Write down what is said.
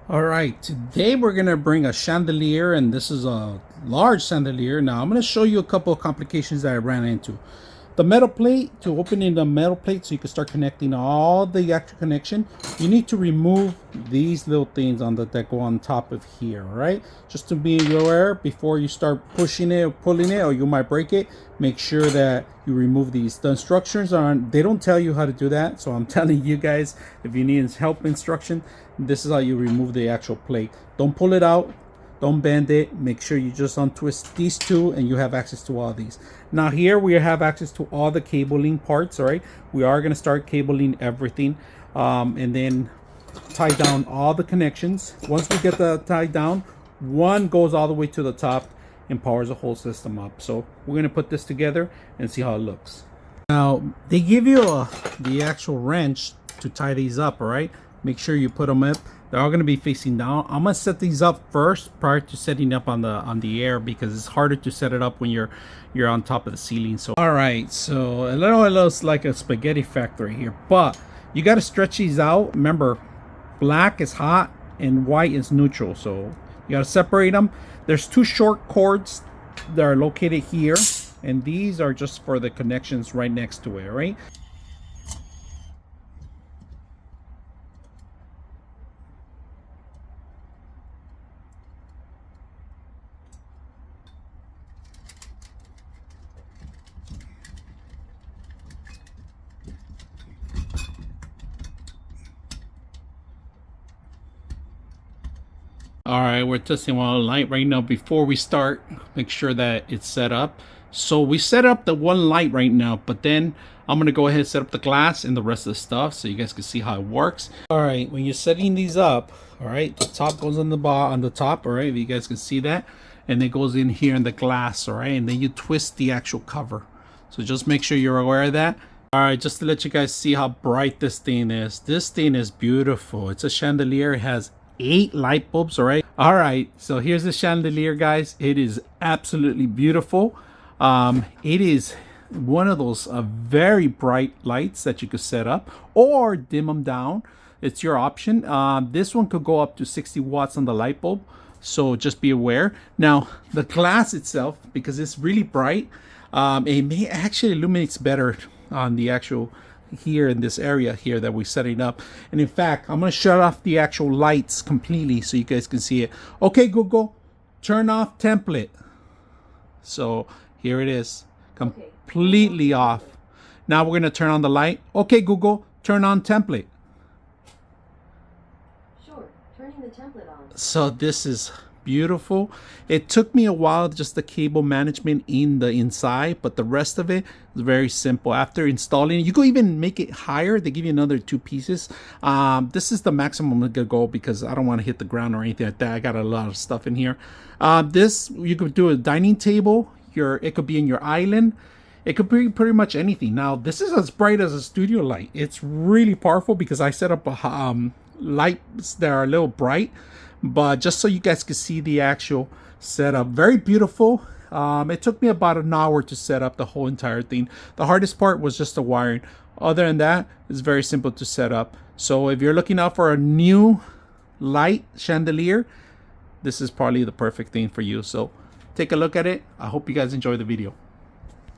All right, today we're gonna bring a chandelier, and this is a large chandelier. Now I'm gonna show you a couple of complications that I ran into. The metal plate, to opening the metal plate so you can start connecting all the actual connection, you need to remove these little things on that go on top of here, all right? Just to be aware before you start pushing it or pulling it, or you might break it, make sure that you remove these. The instructions aren't, they don't tell you how to do that, so I'm telling you guys, if you need help instruction, this is how you remove the actual plate. Don't pull it out, don't bend it. Make sure you just untwist these two and you have access to all these. Now here we have access to all the cabling parts. All right, we are going to start cabling everything and then tie down all the connections. Once we get the tied down, one goes all the way to the top and powers the whole system up. So we're going to put this together and see how it looks. Now they give you the actual wrench to tie these up. All right, make sure you put them up. They're all going to be facing down. I'm going to set these up first prior to setting up on the air, because it's harder to set it up when you're on top of the ceiling. So all right, so it looks like a spaghetti factory here, but you got to stretch these out. Remember, black is hot and white is neutral, so you got to separate them. There's two short cords that are located here, and these are just for the connections right next to it, right? All right, we're testing one light right now. Before we start, make sure that it's set up. So we set up the one light right now, but then I'm gonna go ahead and set up the glass and the rest of the stuff so you guys can see how it works. All right, when you're setting these up, all right, the top goes on the top, all right, if you guys can see that, and it goes in here in the glass, all right, and then you twist the actual cover. So just make sure you're aware of that. All right, just to let you guys see how bright this thing is. This thing is beautiful. It's a chandelier. It has 8 light bulbs. All right, so here's the chandelier, guys. It is absolutely beautiful. It is one of those very bright lights that you could set up or dim them down. It's your option. This one could go up to 60 watts on the light bulb, so just be aware. Now the glass itself, because it's really bright, it may actually illuminates better on the actual here in this area here that we're setting up. And in fact, I'm going to shut off the actual lights completely so you guys can see it. Okay, Google, turn off template. So here it is, completely off. Now we're going to turn on the light. Okay, Google, turn on template. Sure, turning the template on. So this is beautiful. It took me a while, just the cable management in the inside, but the rest of it is very simple. After installing, you could even make it higher. They give you another 2 pieces. This is the maximum I'm gonna go because I don't want to hit the ground or anything like that. I got a lot of stuff in here. This, you could do a dining table. It could be in your island. It could be pretty much anything. Now this is as bright as a studio light. It's really powerful because I set up a lights that are a little bright, but just so you guys can see the actual setup. Very beautiful. It took me about an hour to set up the whole entire thing. The hardest part was just the wiring. Other than that, it's very simple to set up. So if you're looking out for a new light chandelier, this is probably the perfect thing for you. So take a look at it. I hope you guys enjoy the video.